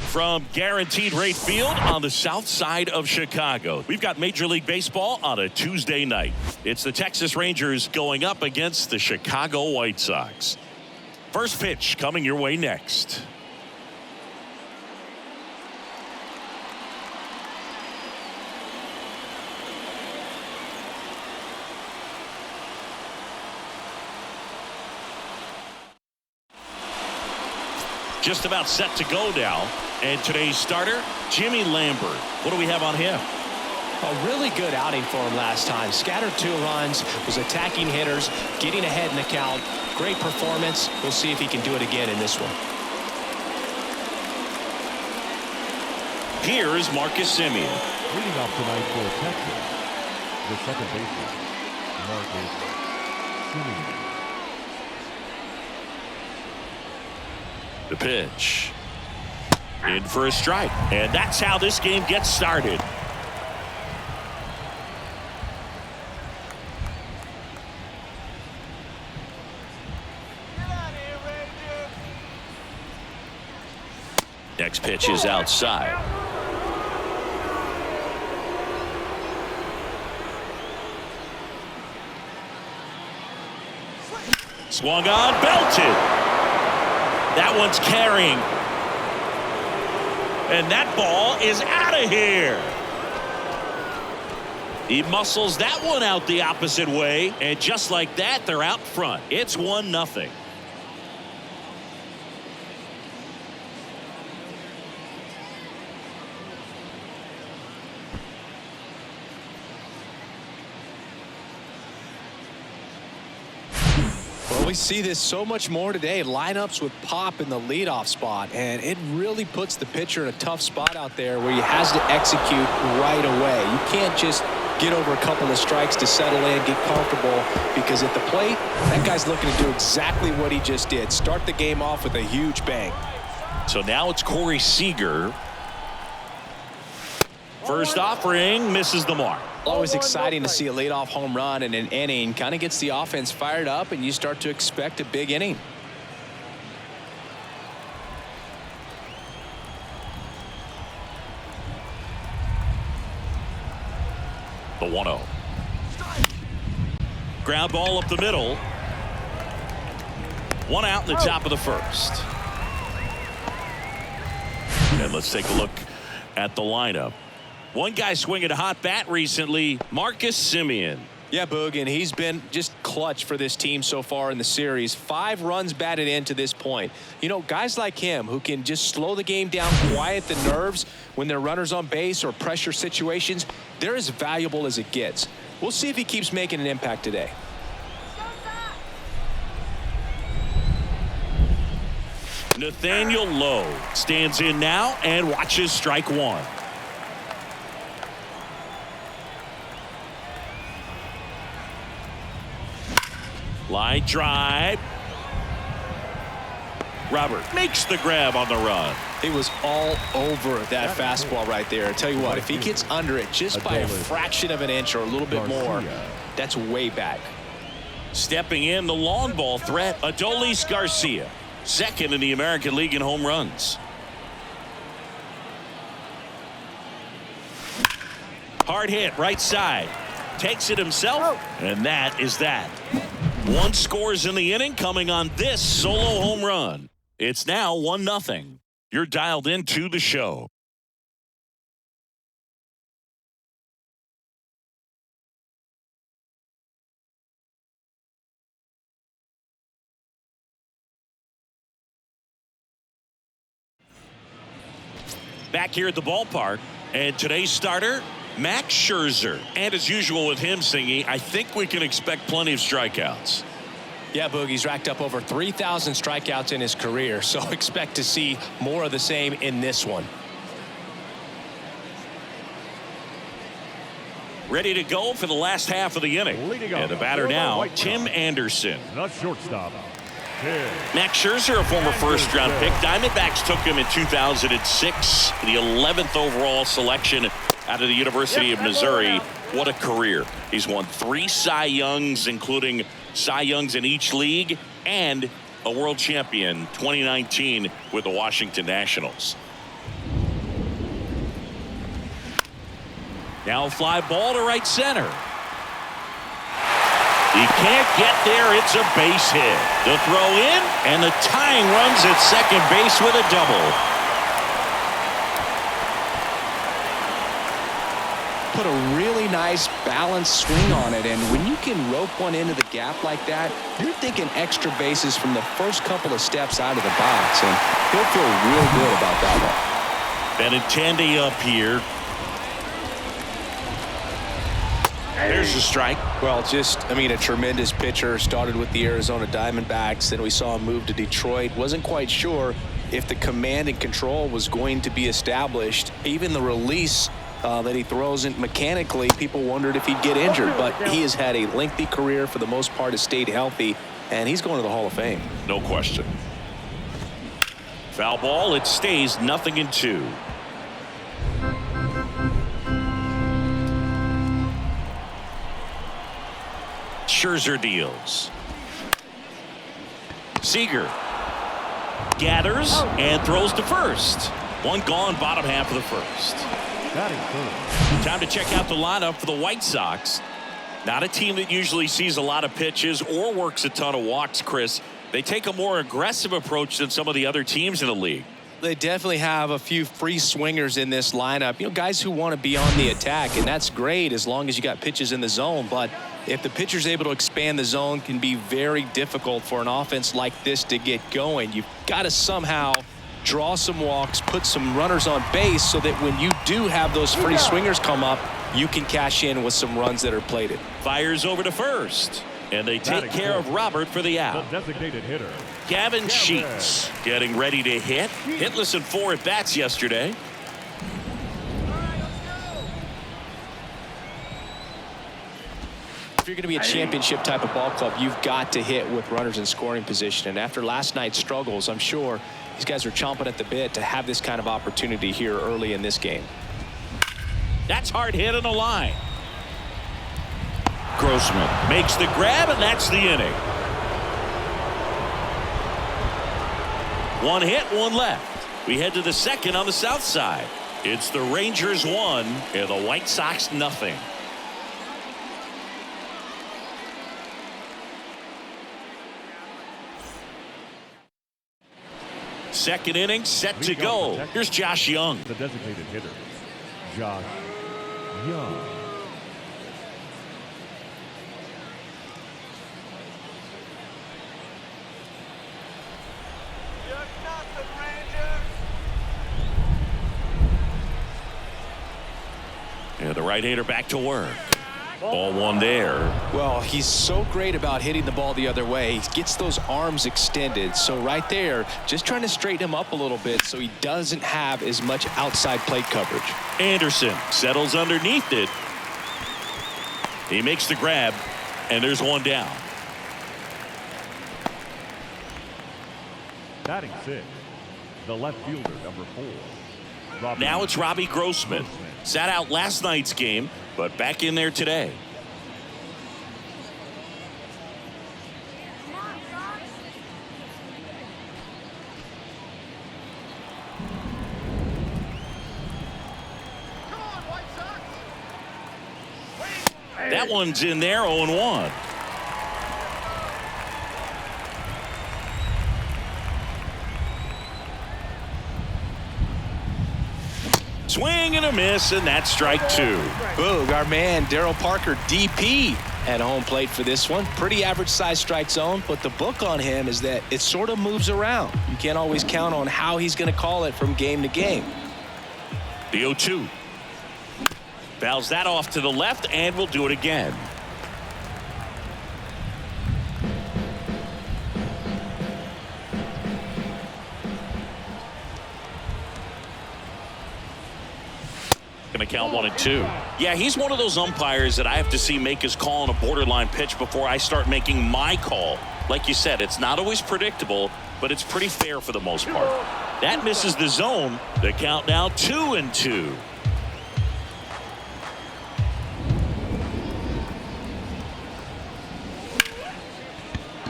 From Guaranteed Rate Field on the south side of Chicago, we've got Major League Baseball on a Tuesday night. It's the Texas Rangers going up against the Chicago White Sox. First pitch coming your way next. Just about set to go now. And today's starter, Jimmy Lambert. What do we have on him? A really good outing for him last time. Scattered 2 runs, was attacking hitters, getting ahead in the count. Great performance. We'll see if he can do it again in this one. Here's Marcus Semien. Leading off tonight for Texas, the second baseman, Marcus Semien. The pitch. In for a strike. And that's how this game gets started. Next pitch is outside. Swung on, belted. That one's carrying. And that ball is out of here. He muscles that one out the opposite way. And just like that, they're out front. It's 1-0. We see this so much more today. Lineups with pop in the leadoff spot, and it really puts the pitcher in a tough spot out there where he has to execute right away. You can't just get over a couple of strikes to settle in, get comfortable, because at the plate, that guy's looking to do exactly what he just did. Start the game off with a huge bang. So now it's Corey Seager. First offering misses the mark. Always exciting to see a leadoff home run in an inning. Kind of gets the offense fired up, and you start to expect a big inning. The 1-0. Ground ball up the middle. One out in the top of the first. And let's take a look at the lineup. One guy swinging a hot bat recently, Marcus Semien. Yeah, Boog, and he's been just clutch for this team so far in the series. 5 runs batted in to this point. You know, guys like him who can just slow the game down, quiet the nerves when there are runners on base or pressure situations, they're as valuable as it gets. We'll see if he keeps making an impact today. Nathaniel Lowe stands in now and watches strike 1. Line drive. Robert makes the grab on the run. He was all over that fastball right there. I tell you what, if he gets under it just by a fraction of an inch or a little bit more, that's way back. Stepping in, the long ball threat, Adolis Garcia, second in the American League in home runs. Hard hit, right side. Takes it himself, and that is that. 1 scores in the inning coming on this solo home run. It's now 1-0. You're dialed into the show. Back here at the ballpark, and today's starter, Max Scherzer. And as usual with him, Singy, I think we can expect plenty of strikeouts. Yeah, Boogie's racked up over 3,000 strikeouts in his career, so expect to see more of the same in this one. Ready to go for the last half of the inning. And the batter now, Tim Anderson. The shortstop, Max Scherzer, a former first-round pick. Diamondbacks took him in 2006, the 11th overall selection out of the University of Missouri. What a career. He's won 3 Cy Youngs, including Cy Youngs in each league, and a world champion 2019 with the Washington Nationals. Now a fly ball to right center. He can't get there. It's a base hit. The throw in, and the tying runs at second base with a double. Put a really nice balanced swing on it, and when you can rope one into the gap like that, you're thinking extra bases from the first couple of steps out of the box, and he'll feel real good about that one. Benintendi up here. There's the strike. Well, a tremendous pitcher. Started with the Arizona Diamondbacks, then we saw him move to Detroit. Wasn't quite sure if the command and control was going to be established. Even the release that he throws in mechanically, people wondered if he'd get injured, but he has had a lengthy career. For the most part, has stayed healthy, and he's going to the Hall of Fame. No question. Foul ball. It stays 0-2. Scherzer deals. Seager gathers and throws to first. One gone, bottom half of the first. Time to check out the lineup for the White Sox. Not a team that usually sees a lot of pitches or works a ton of walks, Chris. They take a more aggressive approach than some of the other teams in the league. They definitely have a few free swingers in this lineup. Guys who want to be on the attack, and that's great as long as you got pitches in the zone. But if the pitcher's able to expand the zone, can be very difficult for an offense like this to get going. You've got to somehow draw some walks, put some runners on base so that when you do have those free swingers come up, you can cash in with some runs that are plated. Fires over to first, and they take care of Robert for the out. The designated hitter, Gavin Sheets getting ready to hit. Hitless in 4 at-bats yesterday. If you're going to be a championship type of ball club, you've got to hit with runners in scoring position. And after last night's struggles, I'm sure these guys are chomping at the bit to have this kind of opportunity here early in this game. That's hard hit on the line. Grossman makes the grab, and that's the inning. 1 hit, 1 left. We head to the second on the south side. It's the Rangers 1 and the White Sox 0. Second inning set to go. Here's Josh Young. the designated hitter, Josh Young. And the right-hander back to work. Ball 1 there. Well, he's so great about hitting the ball the other way. He gets those arms extended. So right there, just trying to straighten him up a little bit so he doesn't have as much outside plate coverage. Anderson settles underneath it. He makes the grab, and there's 1 down. Batting 6, the left fielder, number 4. Now it's Robbie Grossman. Sat out last night's game, but back in there today. That one's in there, 0-1. Swing and a miss, and that's strike 2. Boog, our man Darryl Parker, DP, at home plate for this one. Pretty average size strike zone, but the book on him is that it sort of moves around. You can't always count on how he's going to call it from game to game. The 0-2. Fouls that off to the left, and we'll do it again. Going to count 1 and 2. Yeah, he's one of those umpires that I have to see make his call on a borderline pitch before I start making my call. Like you said, it's not always predictable, but it's pretty fair for the most part. That misses the zone. The count now 2 and 2.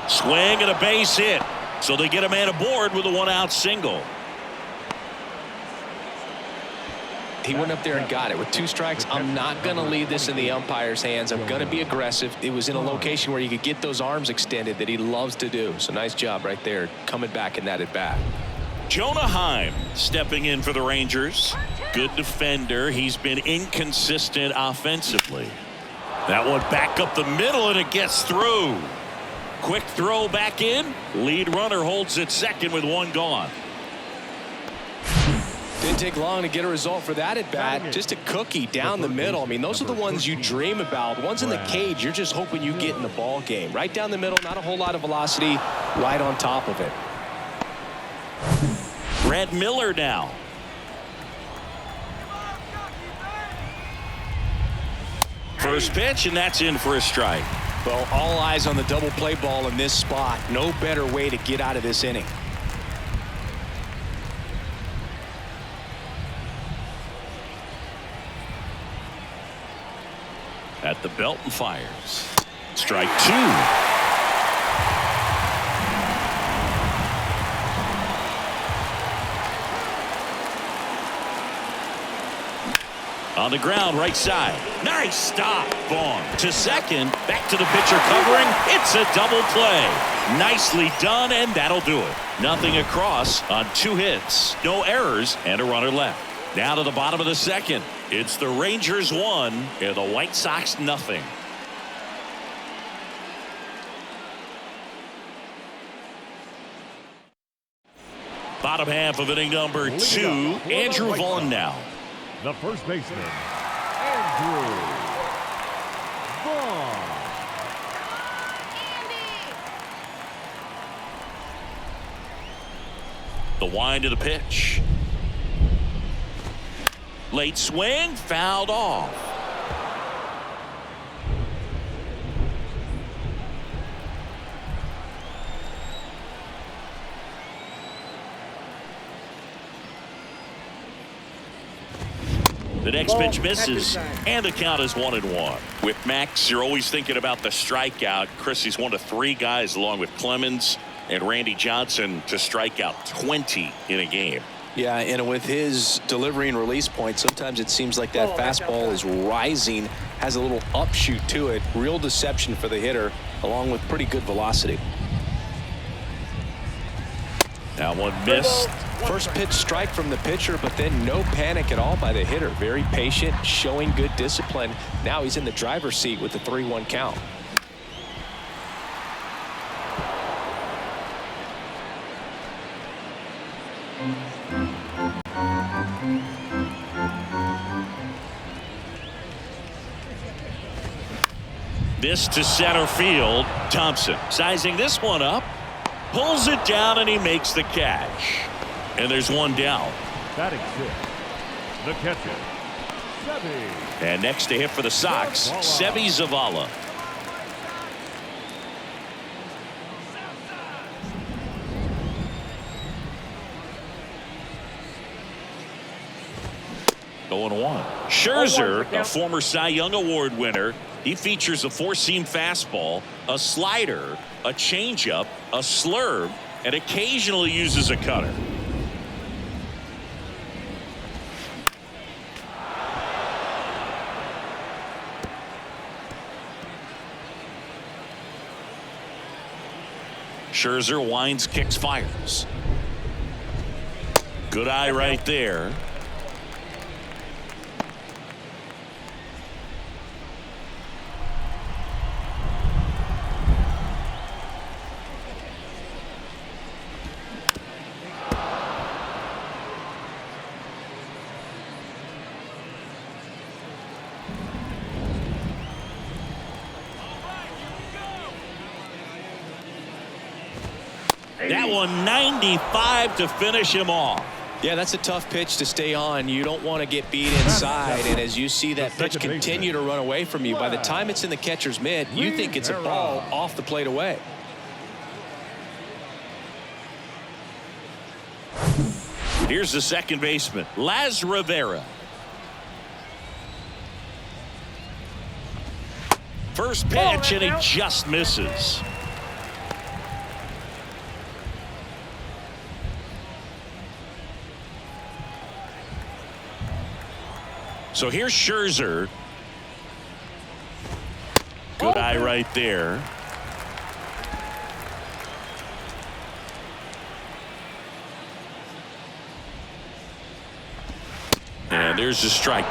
Swing and a base hit. So they get a man aboard with a 1-out single. He went up there and got it. With 2 strikes, I'm not going to leave this in the umpire's hands. I'm going to be aggressive. It was in a location where you could get those arms extended that he loves to do. So nice job right there, coming back in that at bat. Jonah Heim stepping in for the Rangers. Good defender. He's been inconsistent offensively. That one back up the middle, and it gets through. Quick throw back in. Lead runner holds at second with 1 gone. Didn't take long to get a result for that at bat. Just a cookie down the middle. I mean, those are the ones you dream about. Ones in the cage, you're just hoping you get in the ball game. Right down the middle, not a whole lot of velocity, right on top of it. Brad Miller now. First pitch, and that's in for a strike. Well, all eyes on the double play ball in this spot. No better way to get out of this inning. At the belt and fires. Strike 2. On the ground, right side. Nice stop. Vaughn to second. Back to the pitcher covering. It's a double play. Nicely done, and that'll do it. Nothing across on 2 hits. No errors, and a runner left. Now to the bottom of the second. It's the Rangers 1 and the White Sox nothing. Bottom half of inning number 2. Andrew Vaughn now. The first baseman, Andrew Vaughn. The wind of the pitch. Late swing, fouled off. The next pitch misses, and the count is 1-1. With Max, you're always thinking about the strikeout. Chris, he's one of 3 guys, along with Clemens and Randy Johnson, to strike out 20 in a game. Yeah, and with his delivery and release point, sometimes it seems like that fastball is rising, has a little upshoot to it. Real deception for the hitter, along with pretty good velocity. That one missed. First pitch strike from the pitcher, but then no panic at all by the hitter. Very patient, showing good discipline. Now he's in the driver's seat with the 3-1 count. This to center field. Thompson sizing this one up. Pulls it down, and he makes the catch. And there's 1 down. Batting 6th, the catcher, Seve. And next to hit for the Sox, Seve Zavala. Going 1. Scherzer, a former Cy Young Award winner. He features a 4-seam fastball, a slider, a changeup, a slurve, and occasionally uses a cutter. Scherzer winds, kicks, fires. Good eye right there. That one 95 to finish him off. Yeah, that's a tough pitch to stay on. You don't want to get beat inside, and as you see that pitch continue to run away from you, by the time it's in the catcher's mitt, you think it's a ball off the plate away. Here's the second baseman, Laz Rivera. First pitch, and he just misses. So here's Scherzer. Good eye right there. And there's the strike.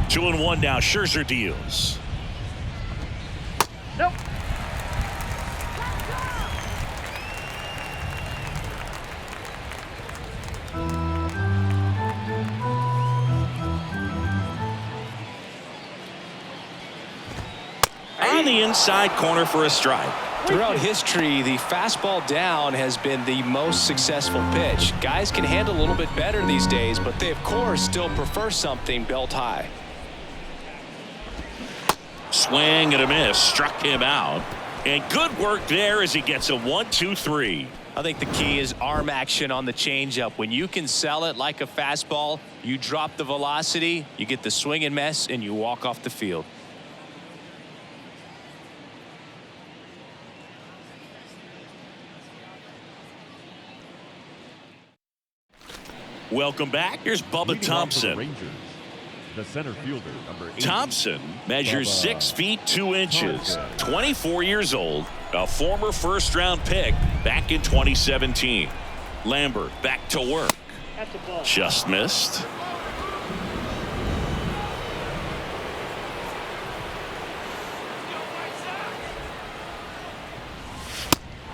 Two and one now. Scherzer deals. Nope. On the inside corner for a strike. Throughout history, the fastball down has been the most successful pitch. Guys can handle a little bit better these days, but they, of course, still prefer something belt high. Swing and a miss. Struck him out. And good work there as he gets a 1-2-3. I think the key is arm action on the changeup. When you can sell it like a fastball, you drop the velocity, you get the swing and miss, and you walk off the field. Welcome back. Here's Bubba Leading off for the Thompson. Rangers, the center fielder, number 8. Thompson measures Bubba 6 feet 2 inches, Thompson. 24 years old, a former first-round pick back in 2017. Lambert back to work. That's a ball. Just missed.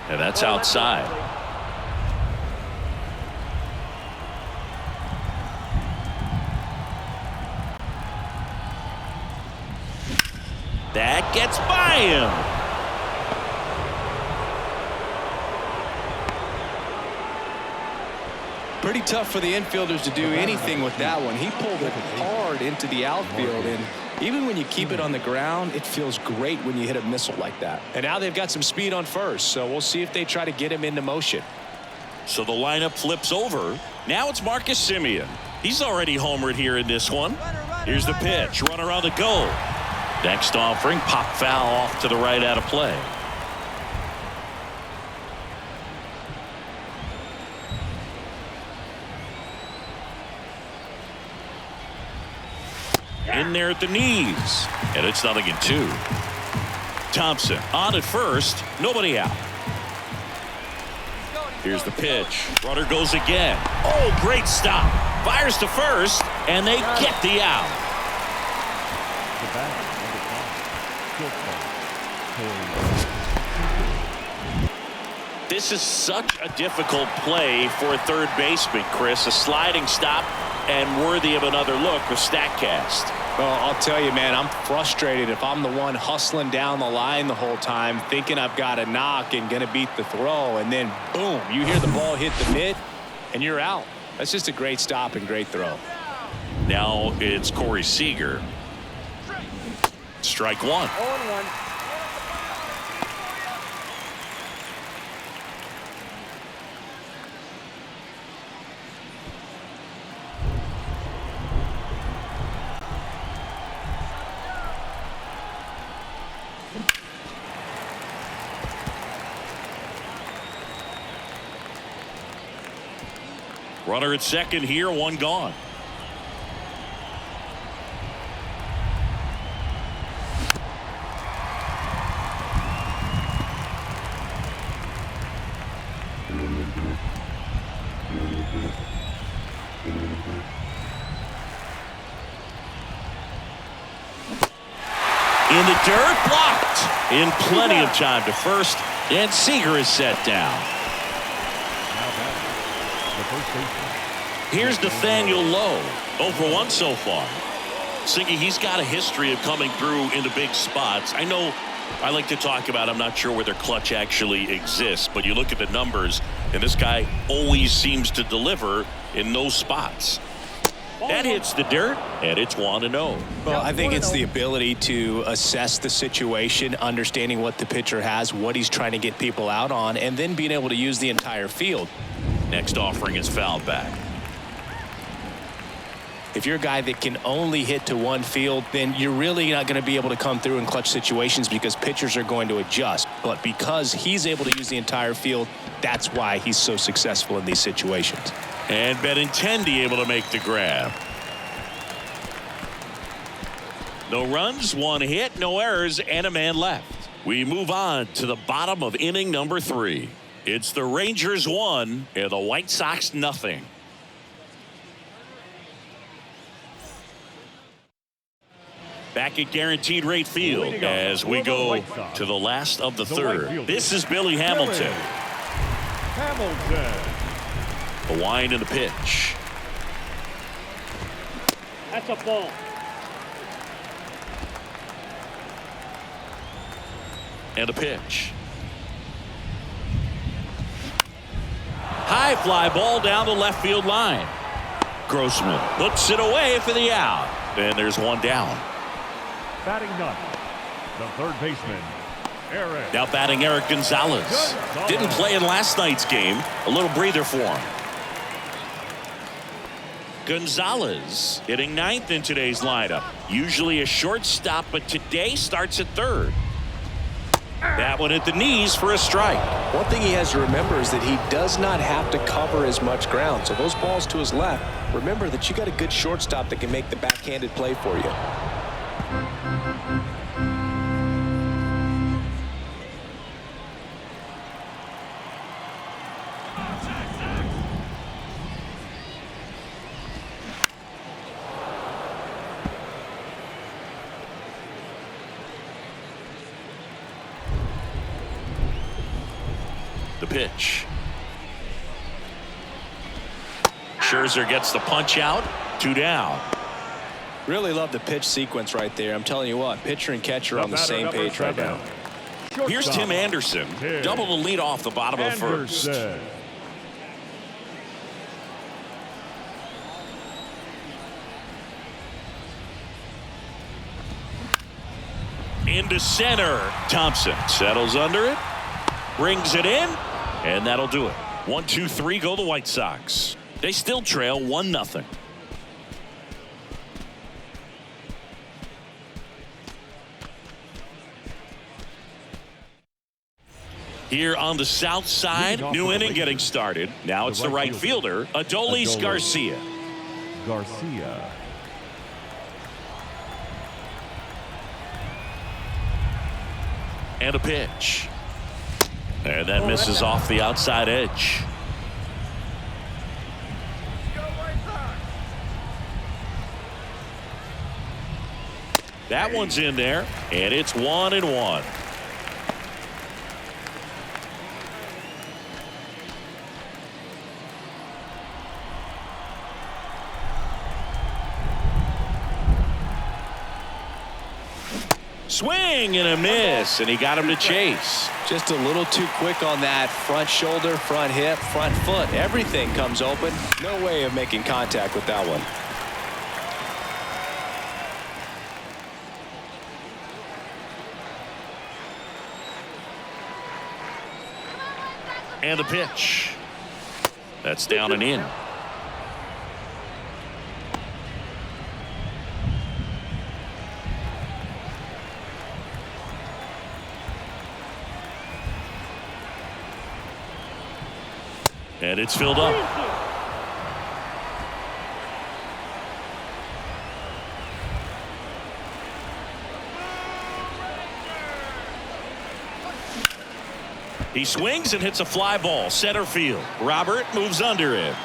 And that's outside. That gets by him. Pretty tough for the infielders to do anything with that one. He pulled it hard into the outfield, and even when you keep it on the ground, it feels great when you hit a missile like that. And now they've got some speed on first, so we'll see if they try to get him into motion. So the lineup flips over. Now it's Marcus Semien. He's already homered here in this one. Here's the pitch. Runner on the go. Next offering, pop foul off to the right out of play. In there at the knees. And it's 0-2. Thompson on at first. Nobody out. Here's the pitch. Runner goes again. Oh, great stop. Fires to first, and they get the out. The batter, number 5, This is such a difficult play for a third baseman, Chris. A sliding stop and worthy of another look with StatCast. Well, I'll tell you, man, I'm frustrated if I'm the one hustling down the line the whole time, thinking I've got a knock and going to beat the throw, and then, boom, you hear the ball hit the mitt, and you're out. That's just a great stop and great throw. Now it's Corey Seager. Strike one. 0-1. Runner at second here, one gone. In the dirt, blocked. In plenty of time to first, and Seager is set down. the first baseman. Here's Nathaniel Lowe, 0 for 1 so far. Singy, he's got a history of coming through into big spots. I know I like to talk about, I'm not sure whether clutch actually exists, but you look at the numbers, and this guy always seems to deliver in those spots. That hits the dirt, and it's 1-0. Well, I think it's the ability to assess the situation, understanding what the pitcher has, what he's trying to get people out on, and then being able to use the entire field. Next offering is fouled back. If you're a guy that can only hit to one field, then you're really not going to be able to come through in clutch situations because pitchers are going to adjust. But because he's able to use the entire field, that's why he's so successful in these situations. And Benintendi able to make the grab. No runs, one hit, no errors, and a man left. We move on to the bottom of inning number 3. It's the Rangers 1 and the White Sox nothing. Back at Guaranteed Rate Field as we go to the last of the third. This is Billy Hamilton. The wind and the pitch. That's a ball. And a pitch. High fly ball down the left field line. Grossman puts it away for the out. And there's one down. Batting ninth, the third baseman, Eric. Now batting Eric Gonzalez. Didn't play in last night's game. A little breather for him. Gonzalez hitting ninth in today's lineup. Usually a shortstop, but today starts at third. That one at the knees for a strike. One thing he has to remember is that he does not have to cover as much ground. So those balls to his left, remember that you got a good shortstop that can make the backhanded play for you. The pitch. Scherzer gets the punch out. 2 down. Really love the pitch sequence right there. I'm telling you what, pitcher and catcher on the same page right now. Here's Tim Anderson. Double to lead off the bottom of the first. Into center. Thompson settles under it. Brings it in. And that'll do it. 1, 2, 3 go the White Sox. They still trail 1-0. Here on the south side, new inning getting started. Now it's the right fielder, Adolis Garcia. And a pitch. And that misses off the outside edge. That one's in there, and it's 1-1. Swing and a miss, and he got him to chase. Just a little too quick on that front shoulder, front hip, front foot. Everything comes open. No way of making contact with that one. And the pitch. That's down and in. And it's filled up. He swings and hits a fly ball center field. Robert moves under it.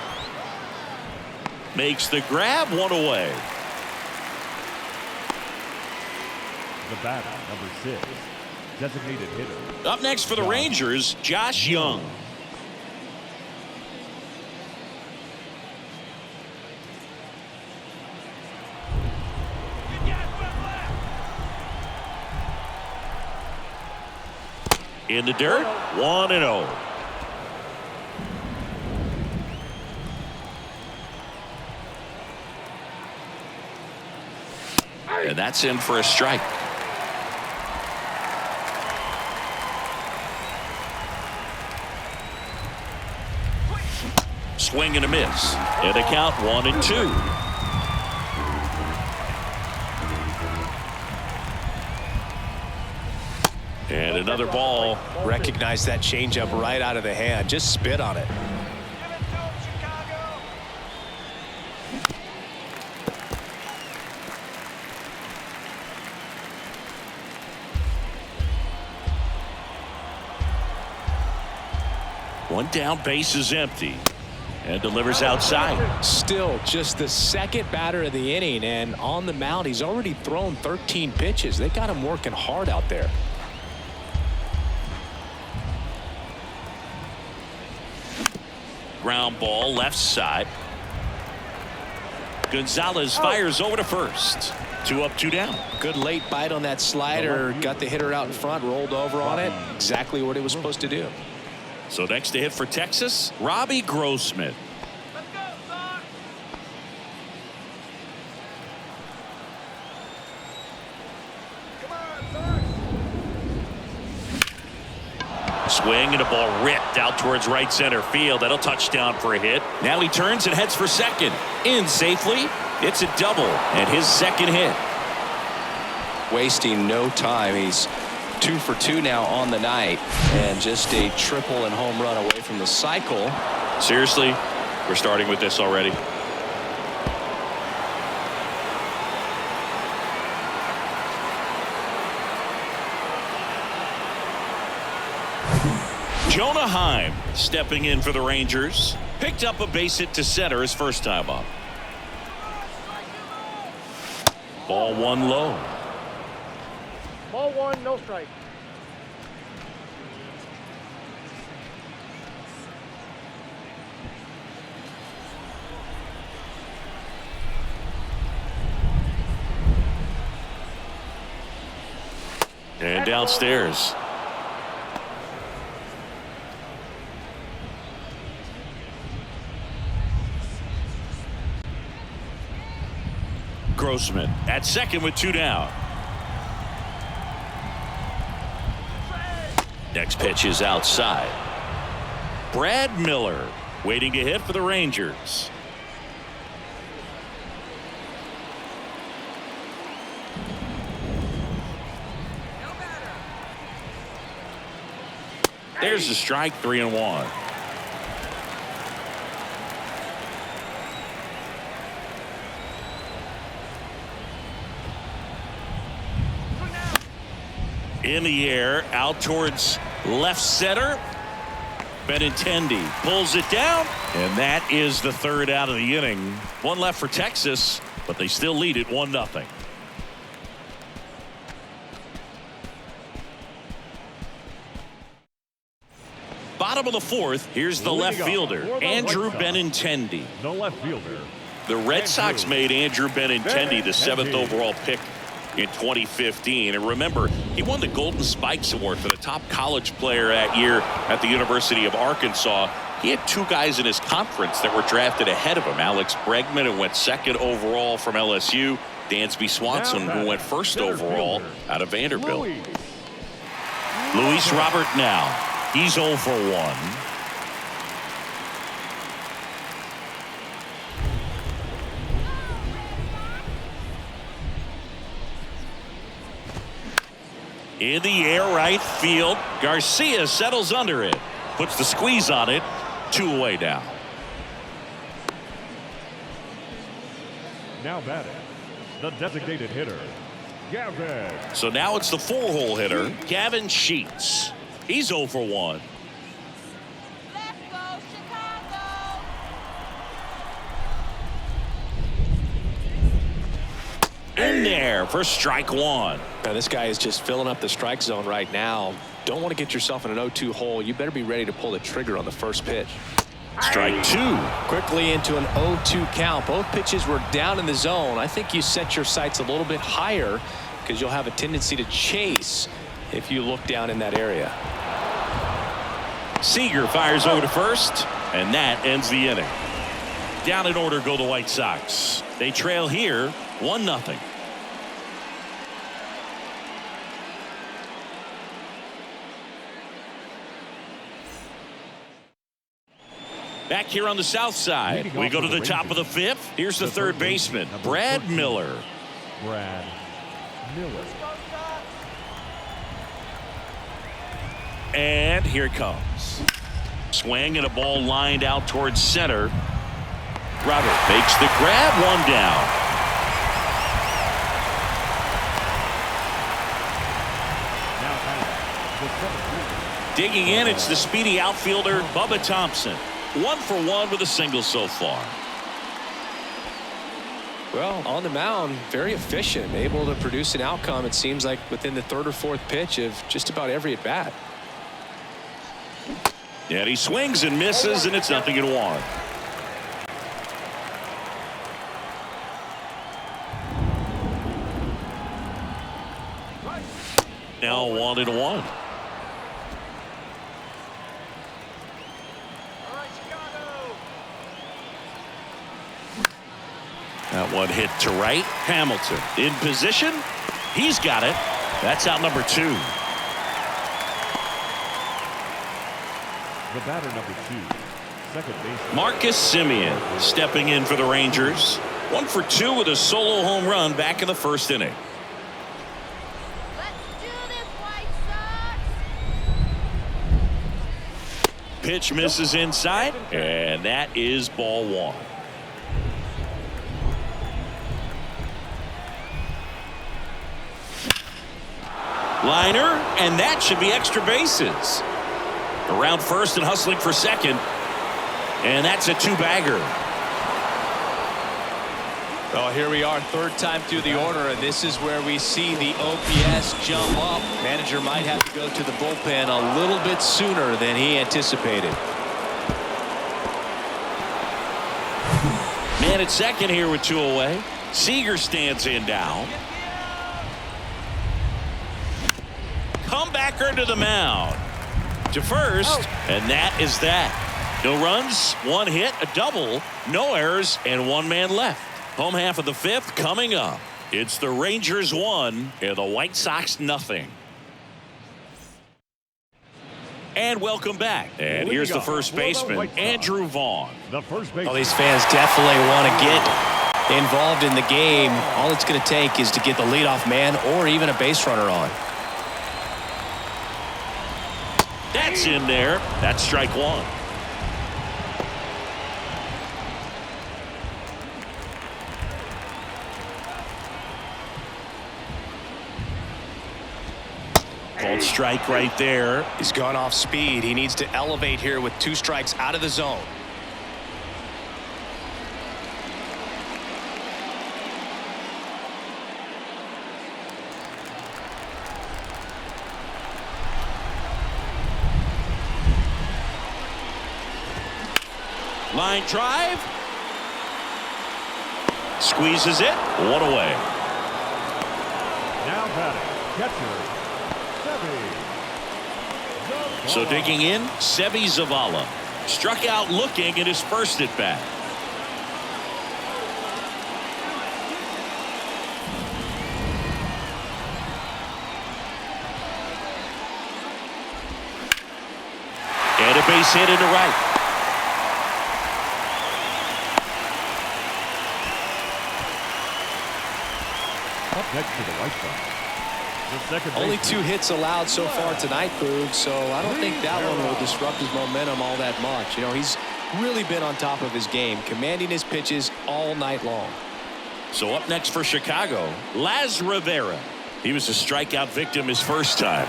Makes the grab, one away. The batter, number 6, designated hitter. Up next for the Rangers, Josh Young. In the dirt, 1-0. And that's in for a strike. Swing and a miss. And the count 1-2. And another ball. Recognize that changeup right out of the hand. Just spit on it. One down, base is empty. And delivers outside. Still just the second batter of the inning, and on the mound he's already thrown 13 pitches. They got him working hard out there. Ground ball left side. Gonzalez fires over to first. 2 up, 2 down. Good late bite on that slider. Got the hitter out in front, rolled over on it. Exactly what it was supposed to do. So next to hit for Texas, Robbie Grossman. Let's go, Sox. Come on, Sox. Swing and a ball ripped out towards right center field. That'll touchdown for a hit. Now he turns and heads for second. In safely. It's a double and his second hit. Wasting no time. He's 2 for 2 now on the night, and just a triple and home run away from the cycle. Seriously, we're starting with this already. Jonah Heim stepping in for the Rangers. Picked up a base hit to center his first time up. Ball 1 low. Ball 1, no strike. And downstairs. Grossman at second with 2 down. Next pitch is outside. Brad Miller waiting to hit for the Rangers. There's the strike, 3-1. In the air, out towards left center. Benintendi pulls it down, and that is the third out of the inning. One left for Texas, but they still lead it 1-0. Bottom of the fourth, here's the left fielder, Andrew Benintendi. The left fielder. The Red Sox made Andrew Benintendi the 7th overall pick in 2015. And remember, he won the Golden Spikes Award for the top college player that year at the University of Arkansas. He had 2 guys in his conference that were drafted ahead of him. Alex Bregman, who went 2nd overall from LSU. Dansby Swanson, who went 1st overall out of Vanderbilt. Luis Robert now. He's 0 for 1. In the air, right field. Garcia settles under it. Puts the squeeze on it. 2 away now. Now batting, the designated hitter, Gavin. So now it's the 4-hole hitter, Gavin Sheets. He's 0 for 1. Let's go, Chicago. In there for strike 1. Now this guy is just filling up the strike zone right now. Don't want to get yourself in an 0-2 hole. You better be ready to pull the trigger on the first pitch. Strike 2. Quickly into an 0-2 count. Both pitches were down in the zone. I think you set your sights a little bit higher because you'll have a tendency to chase if you look down in that area. Seager fires over to first, and that ends the inning. Down in order go the White Sox. They trail here 1-0. Back here on the south side, we go to the top of the 5th. Here's the third baseman, Brad Miller. Brad Miller. And here it comes. Swing and a ball lined out towards center. Robert makes the grab, 1 down. Now batting, the 7th Digging in, it's the speedy outfielder, Bubba Thompson. 1 for 1 with a single so far. Well, on the mound, very efficient, able to produce an outcome, it seems like, within the 3rd or 4th pitch of just about every at-bat. And he swings and misses, and it's 0-1. Now 1-1. All right, Chicago. That one hit to right. Hamilton in position. He's got it. That's out number 2. The batter number 2, second baseman. Marcus Semien stepping in for the Rangers. 1 for 2 with a solo home run back in the 1st inning. Let's do this, White Sox. Pitch misses inside, and that is ball 1. Liner, and that should be extra bases. Around first and hustling for second, and that's a 2-bagger. Well, here we are, 3rd time through the order, and this is where we see the OPS jump up. Manager might have to go to the bullpen a little bit sooner than he anticipated. Man at second here with 2 away. Seager stands in down. Comebacker to the mound. To first, and that is that. No runs, 1 hit, a double, no errors, and 1 man left. Home half of the 5th coming up. It's the Rangers 1 and the White Sox 0. And welcome back. And here's the first baseman, Andrew Vaughn. The first baseman. Well, these fans definitely want to get involved in the game. All it's going to take is to get the leadoff man or even a base runner on. That's in there. That's strike 1. Called strike right there. He's gone off speed. He needs to elevate here with 2 strikes out of the zone. Line drive. Squeezes it. 1 away. Now batting, catcher, Seve. So digging in, Seve Zavala. Struck out looking at his first at bat. And a base hit into right. Up next to the White Sox. The second Only baseman. 2 hits allowed so far tonight, Boog, so I don't think that one will disrupt his momentum all that much. You know, he's really been on top of his game, commanding his pitches all night long. So up next for Chicago, Laz Rivera. He was a strikeout victim his first time.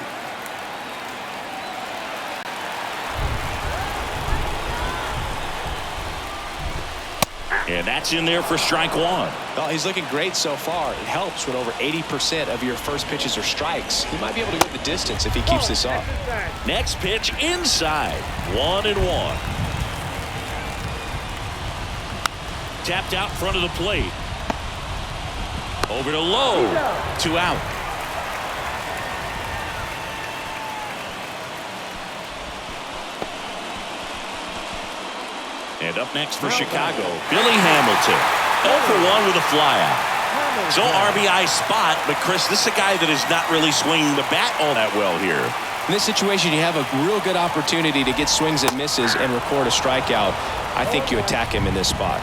And that's in there for strike 1. Well, he's looking great so far. It helps when over 80% of your first pitches are strikes. He might be able to go the distance if he keeps this up. Next pitch inside. 1-1. Tapped out front of the plate. Over to low. 2 out. And up next for Chicago, Billy Hamilton. 0 for 1 with a flyout. So RBI spot, but Chris, this is a guy that is not really swinging the bat all that well here. In this situation, you have a real good opportunity to get swings and misses and record a strikeout. I think you attack him in this spot.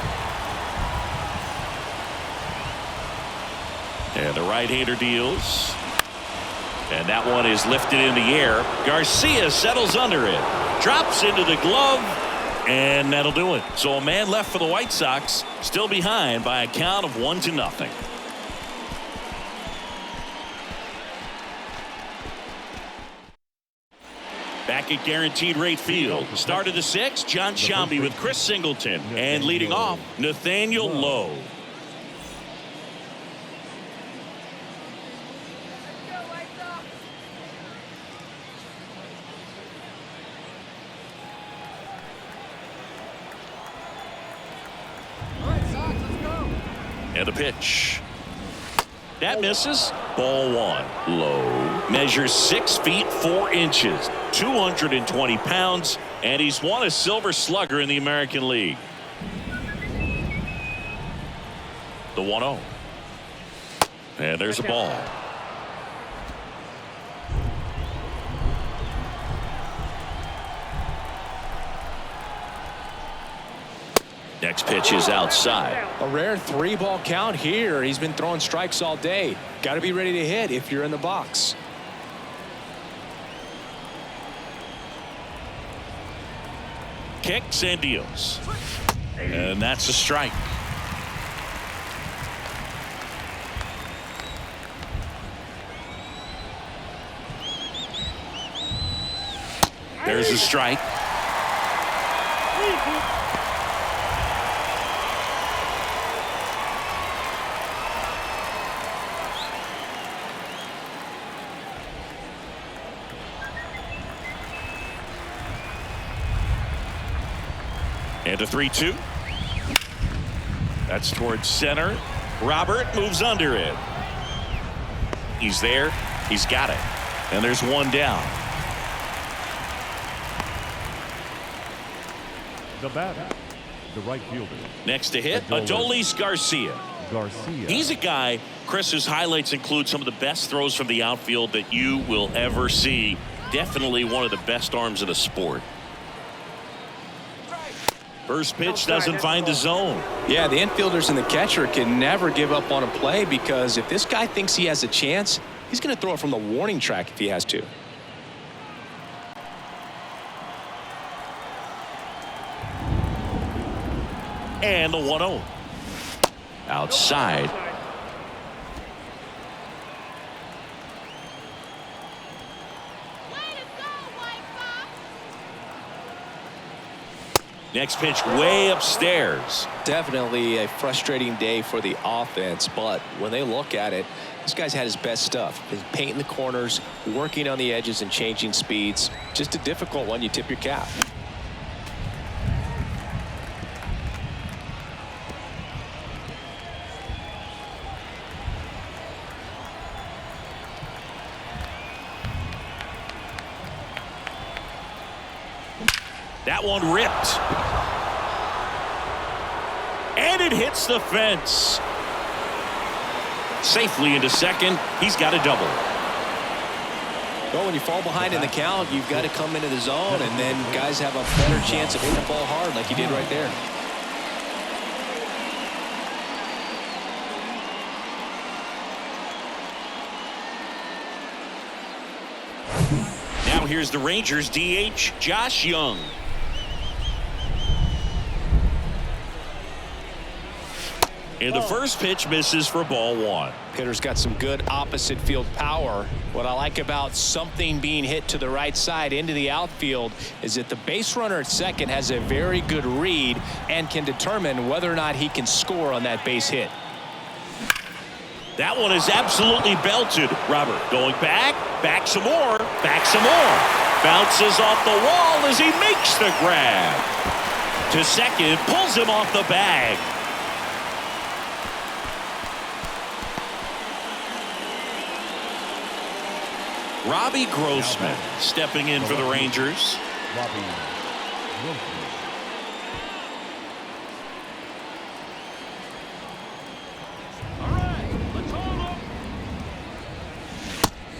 And the right-hander deals. And that one is lifted in the air. Garcia settles under it. Drops into the glove. And that'll do it. So a man left for the White Sox, still behind by a count of 1-0. Back at Guaranteed Rate Field. Start of the sixth, John Shambi with Chris Singleton. And leading off, Nathaniel Lowe. Go, White Sox. All right, Sox, let's go. And a pitch. That misses. Ball one. Low. Measures 6 feet 4 inches. 220 pounds. And he's won a Silver Slugger in the American League. The 1-0. And there's a ball. Next pitch is outside. A rare 3-ball count here. He's been throwing strikes all day. Got to be ready to hit if you're in the box. Kicks and deals. And that's a strike. There's a strike. And a 3-2. That's towards center. Robert moves under it. He's there. He's got it. And there's one down. The batter, the right fielder. Next to hit, Adolis Garcia. He's a guy, Chris, whose highlights include some of the best throws from the outfield that you will ever see. Definitely one of the best arms in the sport. First pitch doesn't find the zone. Yeah, the infielders and the catcher can never give up on a play, because if this guy thinks he has a chance, he's going to throw it from the warning track if he has to. And the 1-0. Outside. Way to go, White Sox. Next pitch way upstairs. Definitely a frustrating day for the offense, but when they look at it, this guy's had his best stuff. He's painting the corners, working on the edges and changing speeds. Just a difficult one. You tip your cap. That one ripped. And it hits the fence. Safely into second. He's got a double. Well, when you fall behind in the count, you've got to come into the zone, and then guys have a better chance of hitting the ball hard like he did right there. Now here's the Rangers DH, Josh Young. And the first pitch misses for ball one. Hitter's got some good opposite field power. What I like about something being hit to the right side into the outfield is that the base runner at second has a very good read and can determine whether or not he can score on that base hit. That one is absolutely belted. Robert going back some more, bounces off the wall as he makes the grab. To second, pulls him off the bag. Robbie Grossman stepping in for the Rangers.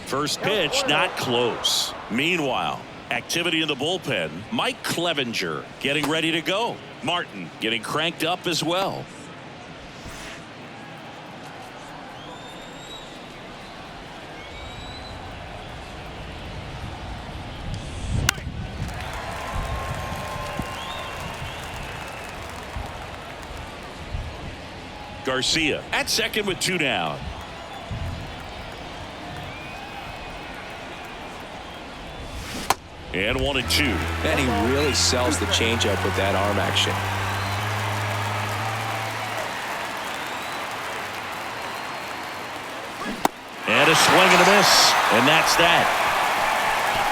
First pitch not close. Meanwhile, activity in the bullpen. Mike Clevenger getting ready to go. Martin getting cranked up as well. Garcia at second with 2 down. And 1-2. And he really sells the changeup with that arm action. And a swing and a miss. And that's that.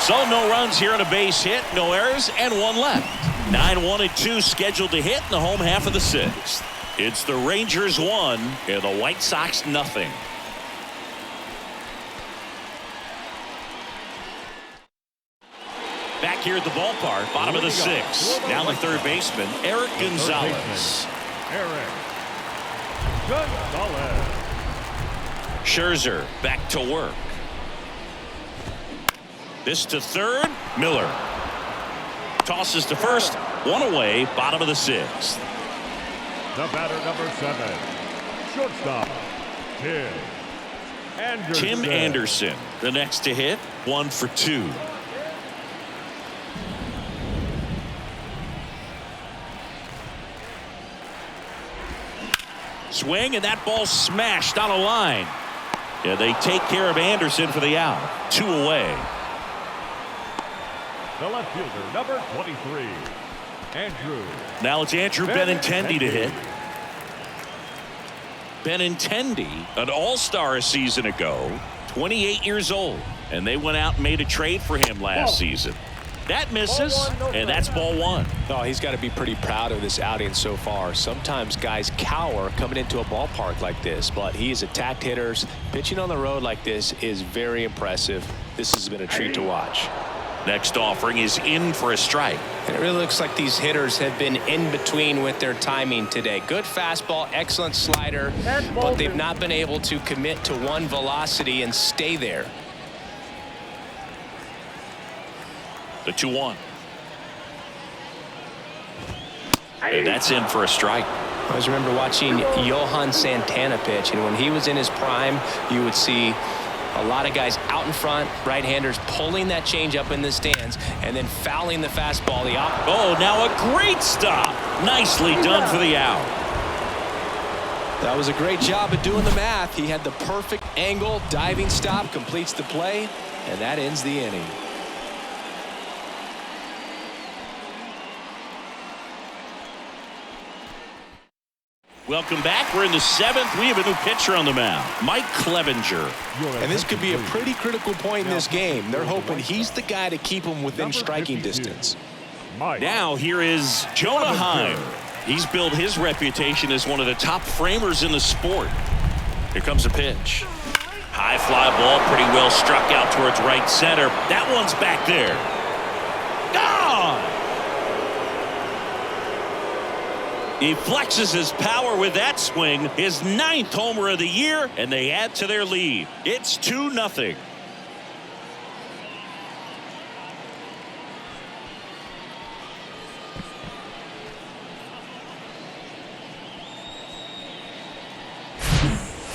So no runs here on a base hit, no errors, and one left. 9-1-2 scheduled to hit in the home half of the sixth. It's the Rangers 1 and the White Sox nothing. Back here at the ballpark, bottom of the sixth. Down the third baseman, Eric Gonzalez. Eric Gonzalez. Scherzer back to work. This to third, Miller. Tosses to first, one away, bottom of the sixth. The batter, number 7, shortstop, Tim Anderson, the next to hit, 1 for 2. Swing, and that ball smashed on a line. Yeah, they take care of Anderson for the out. 2 away. The left fielder, number 23, Andrew. Now it's Andrew Benintendi to hit. Benintendi, an all-star a season ago, 28 years old, and they went out and made a trade for him last season. That misses, and that's ball 1. Oh, he's got to be pretty proud of this outing so far. Sometimes guys cower coming into a ballpark like this, but he's attacked hitters. Pitching on the road like this is very impressive. This has been a treat to watch. Next offering is in for a strike. It really looks like these hitters have been in between with their timing today. Good fastball, excellent slider, but they've not been able to commit to one velocity and stay there. The 2-1. And that's in for a strike. I always remember watching Johan Santana pitch, and when he was in his prime, you would see a lot of guys out in front, right-handers pulling that change up in the stands and then fouling the fastball the opposite. Oh, now a great stop. Nicely done for the out. That was a great job of doing the math. He had the perfect angle, diving stop, completes the play, and that ends the inning. Welcome back. We're in the 7th. We have a new pitcher on the mound, Mike Clevenger. And this could be a pretty critical point in this game. They're hoping he's the guy to keep them within striking distance. Now here is Jonah Heim. He's built his reputation as one of the top framers in the sport. Here comes a pitch. High fly ball, pretty well struck out towards right center. That one's back there. Gone! He flexes his power with that swing, his 9th homer of the year, and they add to their lead. It's 2-0.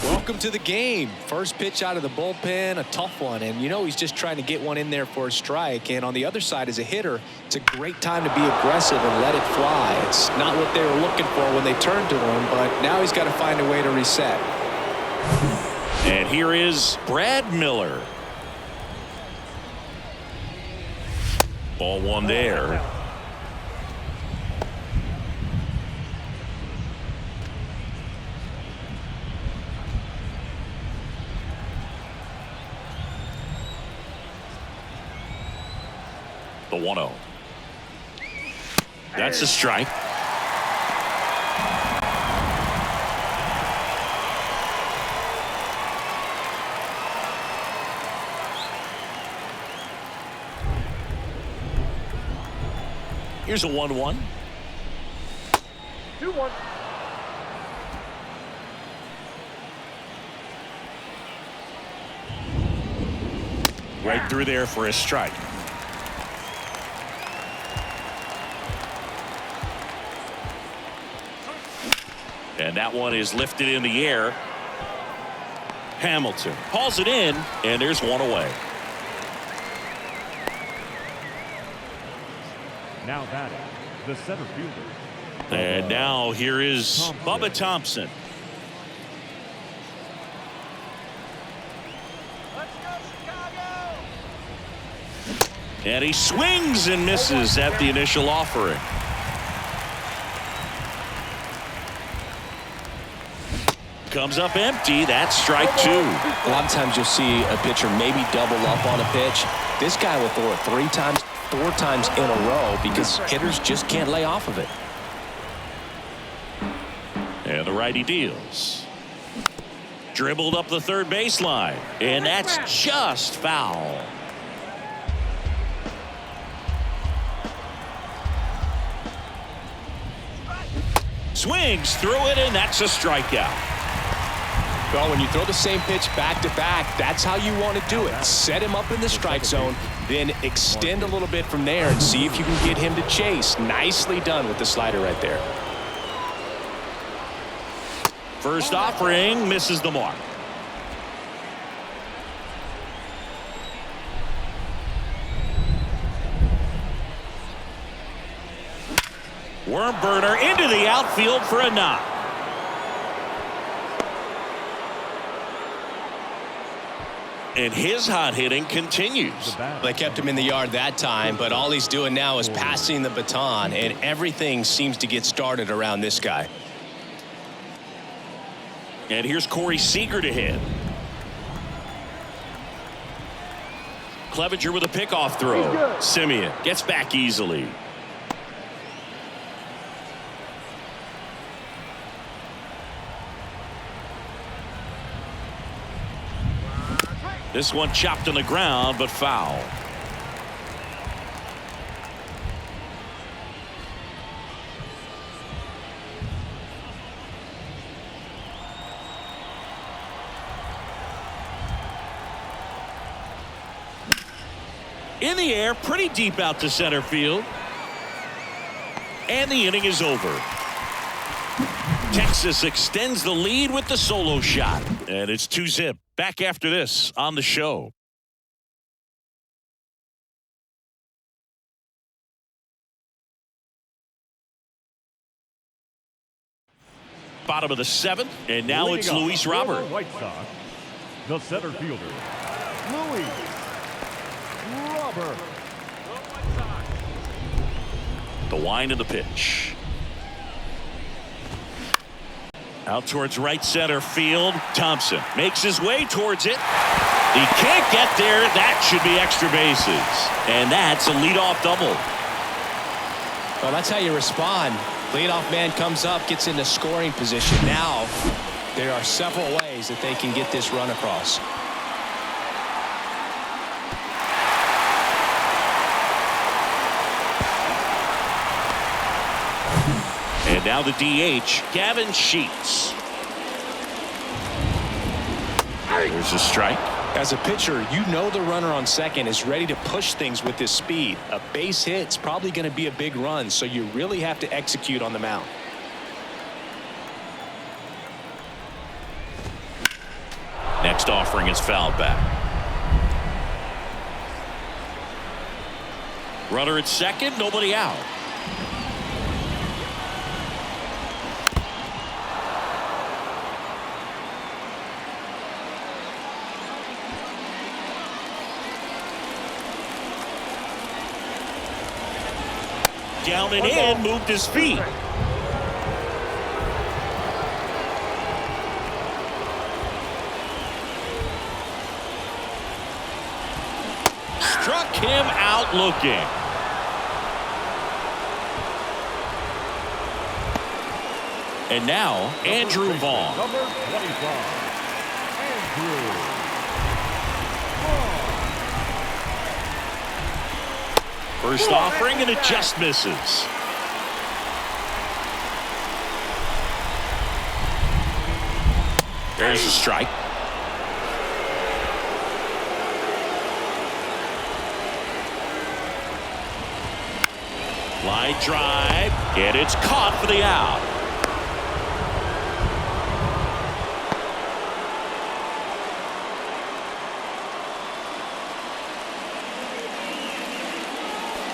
Welcome to the game. First pitch out of the bullpen, a tough one, and you know he's just trying to get one in there for a strike. And on the other side, as a hitter, it's a great time to be aggressive and let it fly. It's not what they were looking for when they turned to him, but now he's got to find a way to reset. And here is Brad Miller. Ball 1 there. The 1-0. That's a strike. Here's a 1-1. 2-1. Right through there for a strike. And that one is lifted in the air. Hamilton hauls it in, and there's one away. Now batting, the center fielder. And now here is Bubba Thompson. Let's go, Chicago! And he swings and misses at the initial offering. Comes up empty. That's strike 2. A lot of times you'll see a pitcher maybe double up on a pitch. This guy will throw it 3 times, 4 times in a row because hitters just can't lay off of it. And the righty deals. Dribbled up the third baseline. And that's just foul. Swings through it, and that's a strikeout. Well, when you throw the same pitch back to back, that's how you want to do it. Set him up in the strike zone, then extend a little bit from there and see if you can get him to chase. Nicely done with the slider right there. First offering misses the mark. Worm burner into the outfield for a knock. And his hot hitting continues. They kept him in the yard that time, but all he's doing now is passing the baton, and everything seems to get started around this guy. And here's Corey Seager to hit. Clevenger with a pickoff throw. Semien gets back easily. This one chopped on the ground, but foul. In the air, pretty deep out to center field. And the inning is over. Texas extends the lead with the solo shot. And it's 2-zip. Back after this on the show. Bottom of the 7th, and now it's Luis Robert. White Sox, the center fielder, Luis Robert. The wind of the pitch. Out towards right center field. Thompson makes his way towards it. He can't get there. That should be extra bases. And that's a leadoff double. Well, that's how you respond. Leadoff man comes up, gets into scoring position. Now, there are several ways that they can get this run across. And now the DH, Gavin Sheets. There's a strike. As a pitcher, you know the runner on second is ready to push things with his speed. A base hit's probably going to be a big run, so you really have to execute on the mound. Next offering is fouled back. Runner at second, nobody out. Down and in, moved his feet. Struck him out looking. And now, Andrew Vaughn. Number 25, Andrew Vaughn. First offering, and it just misses. There's a strike. Line drive, and it's caught for the out.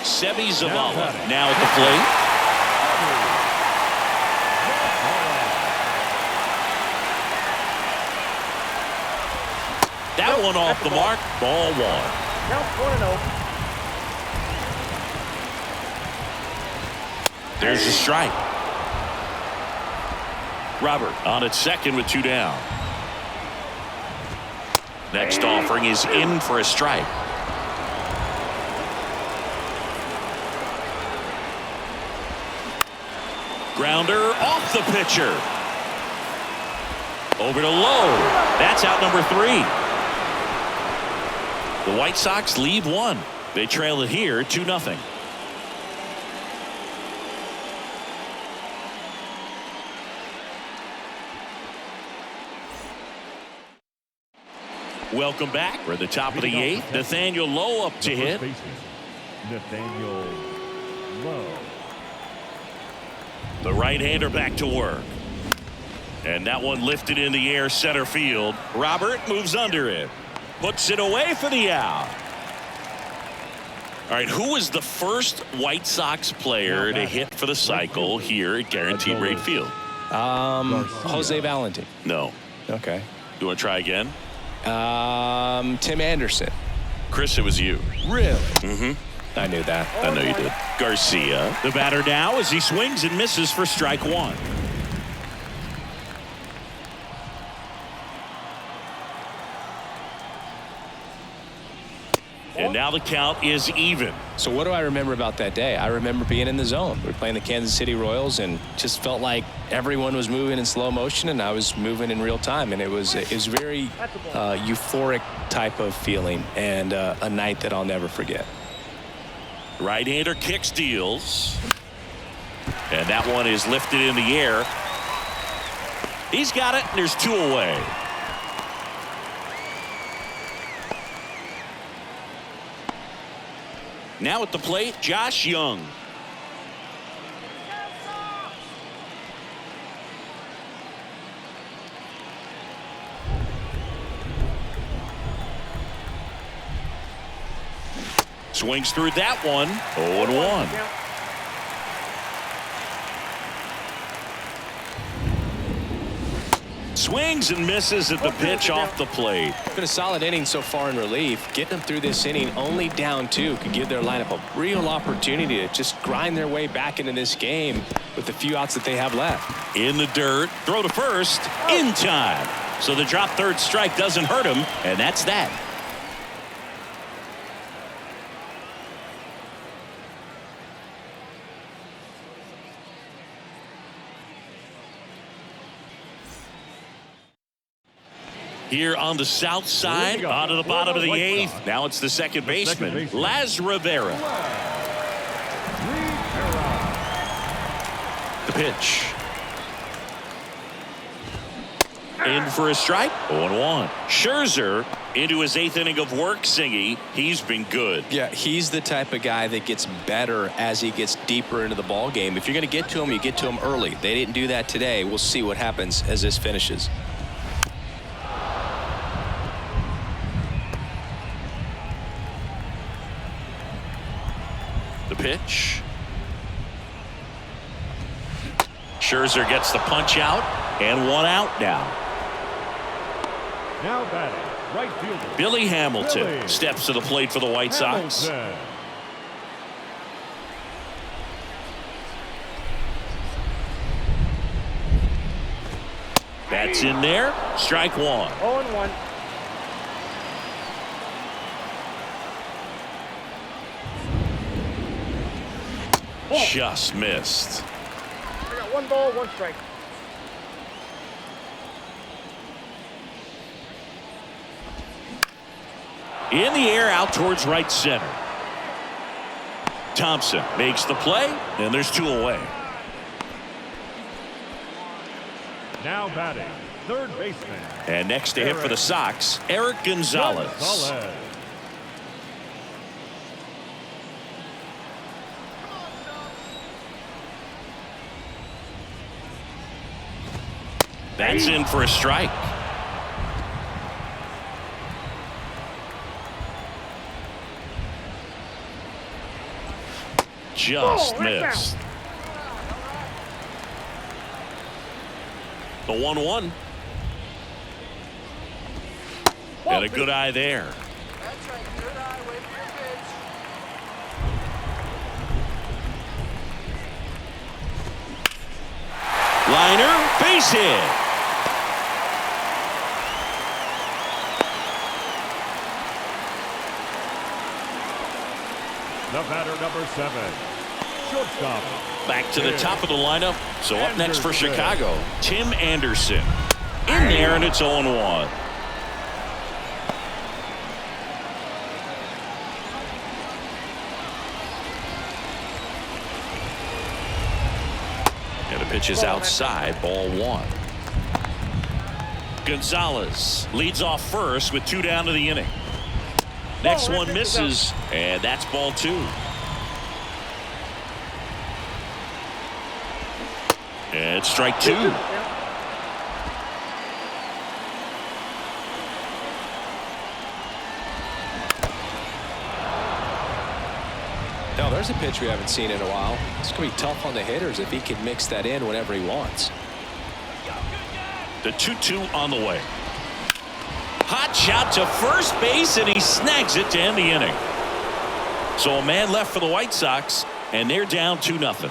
Seby Zavala now at the plate. That one off the mark. Ball 1. There's a strike. Robert on at second with 2 down. Next offering is in for a strike. Grounder off the pitcher. Over to Lowe. That's out number 3. The White Sox lead 1. They trail it here 2-0. Welcome back. We're at the top of the 8th. Nathaniel Lowe up to hit. Nathaniel Lowe. The right-hander back to work. And that one lifted in the air center field. Robert moves under it. Puts it away for the out. All right, who was the first White Sox player to hit for the cycle here at Guaranteed Rate Field? Jose Valentin. No. Okay. You want to try again? Tim Anderson. Chris, it was you. Really? Mm-hmm. I knew that. I know you did. Garcia, the batter now as he swings and misses for strike 1. And now the count is even. So what do I remember about that day? I remember being in the zone. We were playing the Kansas City Royals and just felt like everyone was moving in slow motion and I was moving in real time. And it was very euphoric type of feeling and a night that I'll never forget. Right-hander kicks, deals. And that one is lifted in the air. He's got it, and there's 2 away. Now at the plate, Josh Young. Swings through that one. 0-1. Swings and misses at the pitch off the plate. It's been a solid inning so far in relief. Getting them through this inning only down 2 could give their lineup a real opportunity to just grind their way back into this game with the few outs that they have left. In the dirt, throw to first, in time. So the drop third strike doesn't hurt him, and that's that. Here on the south side, on to the bottom of the 8th. Now it's the second baseman, Laz Rivera. The pitch. In for a strike. 0-1. Scherzer into his 8th inning of work, Singy. He's been good. Yeah, he's the type of guy that gets better as he gets deeper into the ball game. If you're going to get to him, you get to him early. They didn't do that today. We'll see what happens as this finishes. The pitch. Scherzer gets the punch out, and 1 out now. Now batting, right fielder Billy Hamilton Billy steps to the plate for the White Sox. Hamilton. That's in there. Strike 1. 0-1. Just missed. I got 1 ball, 1 strike. In the air, out towards right center. Thompson makes the play, and there's 2 away. Now batting, third baseman. And next to hit for the Sox, Eric Gonzalez. That's in for a strike. Just missed. The 1-1. And a good eye there. That's right, good eye, wait for your pitch. Liner, base hit. The batter, number 7, shortstop. Back to the top of the lineup. So up next for Chicago, Tim Anderson. In there, and it's 0-1. And the pitch is outside, ball 1. Gonzalez leads off first with 2 down to the inning. Next one misses, and that's ball 2. And strike 2. Now there's a pitch we haven't seen in a while. It's going to be tough on the hitters if he can mix that in whenever he wants. The 2-2 on the way. Hot shot to first base, and he snags it to end the inning. So a man left for the White Sox, and they're down 2-0.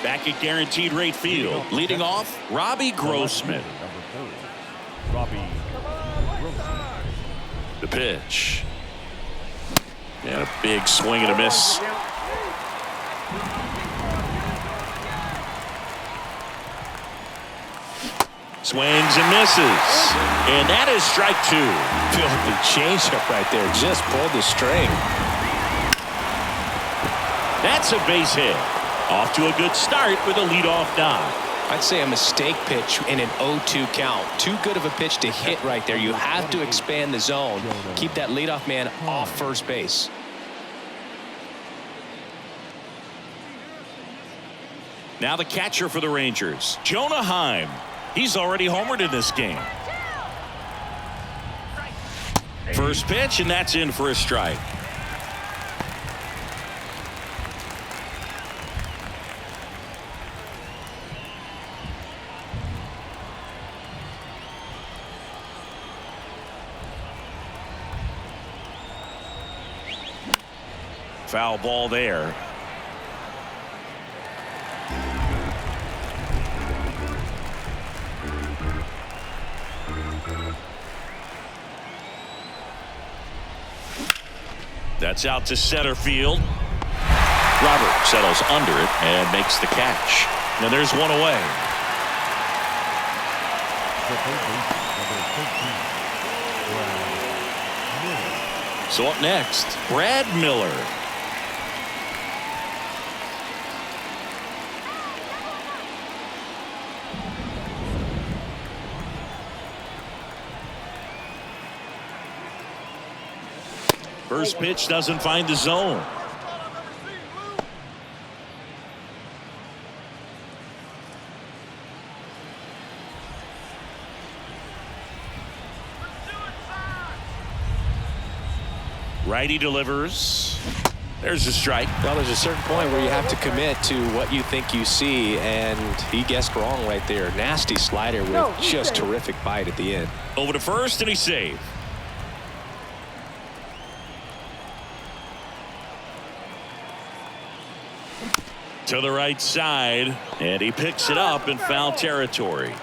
Back at Guaranteed Rate Field, leading off, Robbie Grossman. Number 4, Robbie Grossman. The pitch. And a big swing and a miss. Swings and misses. And that is strike 2. The changeup right there just pulled the string. That's a base hit. Off to a good start with a leadoff knock. I'd say a mistake pitch in an 0-2 count. Too good of a pitch to hit right there. You have to expand the zone. Keep that leadoff man off first base. Now the catcher for the Rangers, Jonah Heim. He's already homered in this game. First pitch, and that's in for a strike. Foul ball there. That's out to center field. Robert settles under it and makes the catch. Now there's one away. The third baseman, number 13, Brad Miller. So up next, Brad Miller. First pitch doesn't find the zone. Righty delivers. There's a strike. Well, there's a certain point where you have to commit to what you think you see, and he guessed wrong right there. Nasty slider with just terrific bite at the end. Over to first, and he's saved. To the right side, and he picks it up in foul territory.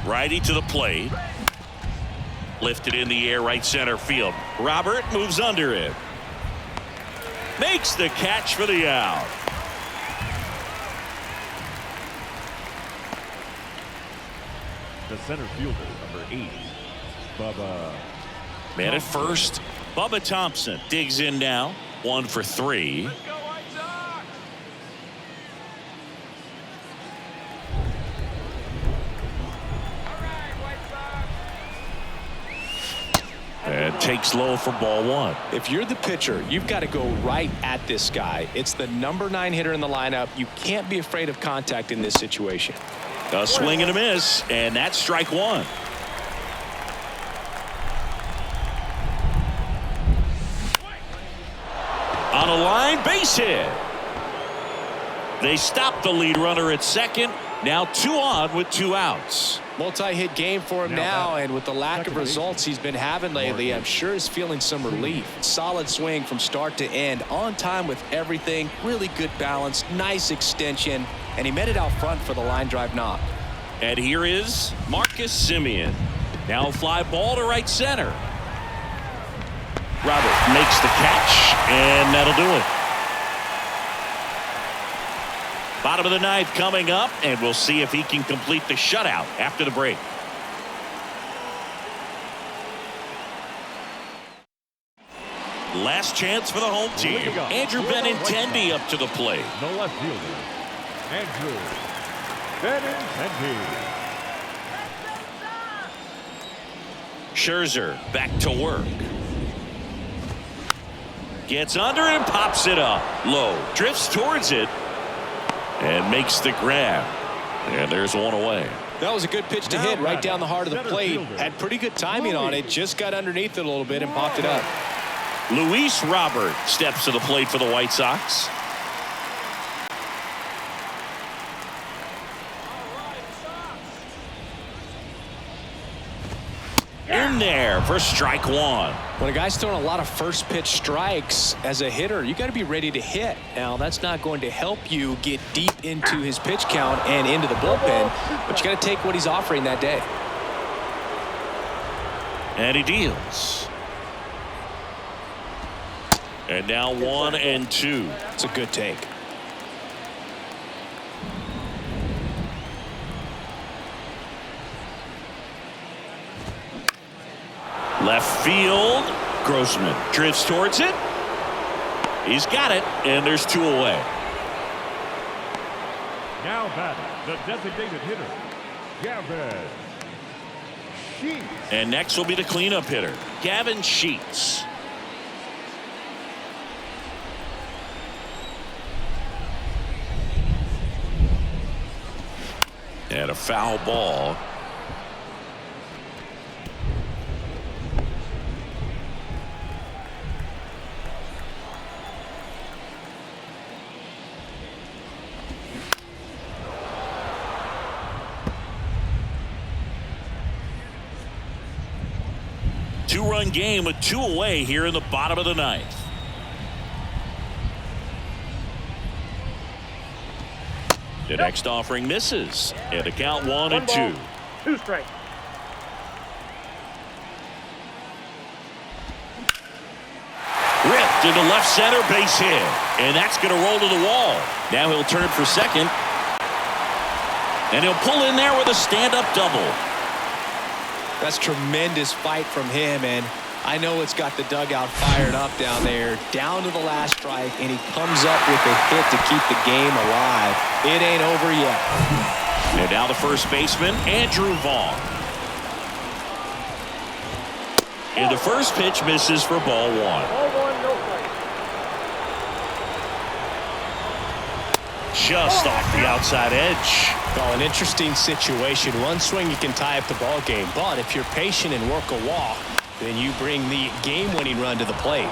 Righty to the plate. Lifted in the air, right center field. Robert moves under it. Makes the catch for the out. The center fielder, number 8, Bubba. Man at first, Bubba Thompson digs in now. 1 for 3. And takes low for ball 1. If you're the pitcher, you've got to go right at this guy. It's the number 9 hitter in the lineup. You can't be afraid of contact in this situation. A swing and a miss, and that's strike 1. On a line, base hit. They stop the lead runner at second. Now 2 on with 2 outs. Multi-hit game for him now, and with the lack of results he's been having lately, I'm sure he's feeling some relief. Solid swing from start to end, on time with everything, really good balance, nice extension, and he met it out front for the line drive knock. And here is Marcus Semien. Now a fly ball to right center. Robert makes the catch, and that'll do it. Bottom of the ninth coming up, and we'll see if he can complete the shutout after the break. Last chance for the home team. Andrew Benintendi up to the plate. No left fielder. Andrew Benintendi. Scherzer back to work. Gets under and pops it up. Low. Drifts towards it. And makes the grab. And there's one away. That was a good pitch to hit right down the heart of the plate. Had pretty good timing on it. Just got underneath it a little bit and popped it up. Luis Robert steps to the plate for the White Sox. In there for strike 1. When a guy's throwing a lot of first pitch strikes as a hitter, you got to be ready to hit. Now, that's not going to help you get deep into his pitch count and into the bullpen, but you got to take what he's offering that day. And he deals. And now 1 and 2. It's a good take. Left field. Grossman drifts towards it. He's got it, and there's 2 away. Now batting, the designated hitter, Gavin Sheets. And next will be the cleanup hitter, Gavin Sheets. And a foul ball. Two-run game with 2 away here in the bottom of the ninth. The next offering misses, and the count 1 and 2. 2 strike. Ripped into left center, base hit, and that's going to roll to the wall. Now he'll turn for second, and he'll pull in there with a stand-up double. That's tremendous fight from him, and I know it's got the dugout fired up down there, down to the last strike, and he comes up with a hit to keep the game alive. It ain't over yet. And now the first baseman, Andrew Vaughn. And the first pitch misses for ball 1. Ball 1, no strike. Just off the outside edge. Well, an interesting situation. One swing, you can tie up the ball game. But if you're patient and work a walk, then you bring the game-winning run to the plate.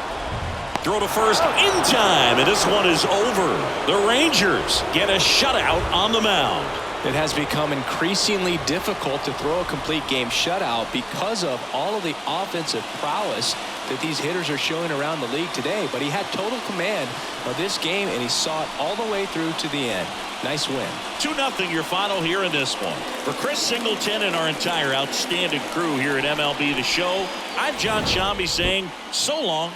Throw to first in time, and this one is over. The Rangers get a shutout on the mound. It has become increasingly difficult to throw a complete game shutout because of all of the offensive prowess that these hitters are showing around the league today. But he had total command of this game, and he saw it all the way through to the end. Nice win. 2-0 your final here in this one. For Chris Singleton and our entire outstanding crew here at MLB The Show, I'm John Shambi saying so long.